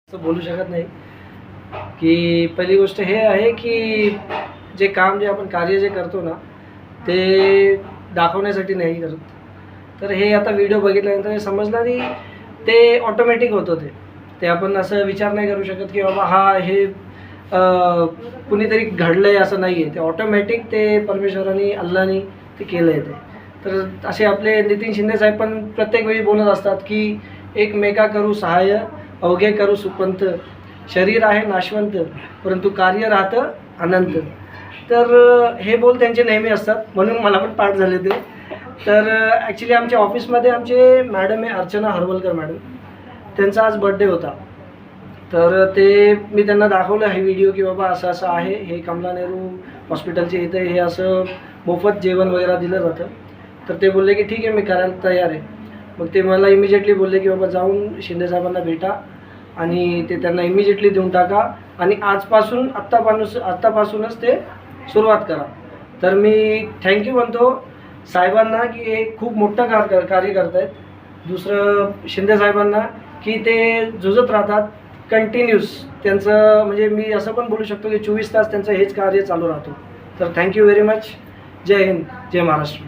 असं बोलू शकत नाही की पहिली गोष्ट हे आहे की जे काम जे आपण कार्य जे करतो ना ते दाखवण्यासाठी नाही करत. तर हे आता व्हिडिओ बघितल्यानंतर हे समजलं आणि ते ऑटोमॅटिक होतं. ते आपण असं विचार नाही करू शकत की बाबा हा हे कुणीतरी घडलं आहे असं नाही आहे. ते ऑटोमॅटिक ते परमेश्वराने अल्लाने ते केलं आहे. तर असे आपले नितीन शिंदे साहेब पण प्रत्येक वेळी बोलत असतात की एकमेका करू सहाय्य अवघे करू सुपंत, शरीर आहे नाशवंत परंतु कार्य राहतं अनंत. तर हे बोल त्यांचे नेहमी असतात, म्हणून मला पण पाठ झाले ते. तर ॲक्च्युली आमच्या ऑफिसमध्ये आमचे मॅडम आहे अर्चना हरवलकर मॅडम, त्यांचा आज बड्डे होता. तर ते मी त्यांना दाखवलं हे व्हिडिओ की बाबा असं असं आहे, हे कमला नेहरू हॉस्पिटलचे इथे हे असं मोफत जेवण वगैरे दिलं जातं. तर ते बोलले की ठीक आहे मी करायला तयार आहे. मग ते मला इमिजिएटली बोलले की बाबा जाऊन शिंदेसाहेबांना भेटा आणि ते त्यांना इमिजिएटली देऊन टाका आणि आजपासून आत्तापासूनच ते सुरुवात करा. तर मी थँक्यू म्हणतो साहेबांना की हे खूप मोठं कार्य करत आहेत. दुसरं शिंदेसाहेबांना की ते झुजत राहतात कंटिन्यूस. त्यांचं म्हणजे मी असं पण बोलू शकतो की 24 तास त्यांचं हेच कार्य चालू राहतो. तर थँक्यू व्हेरी मच. जय हिंद, जय महाराष्ट्र.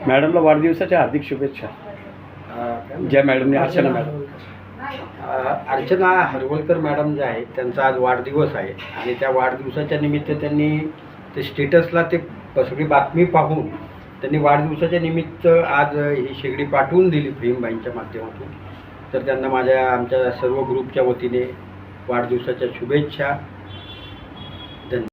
मॅडमला वाढदिवसाच्या हार्दिक शुभेच्छा. ज्या मॅडमने अर्चना मॅडम अर्चना हरवलकर मॅडम जे आहेत त्यांचा आज वाढदिवस आहे आणि त्या वाढदिवसाच्या निमित्त त्यांनी ते स्टेटसला ते सगळी बातमी पाहून त्यांनी वाढदिवसाच्या निमित्त आज ही शेगडी पाठवून दिली भीमबाईंच्या माध्यमातून. तर त्यांना आमच्या सर्व ग्रुपच्या वतीने वाढदिवसाच्या शुभेच्छा.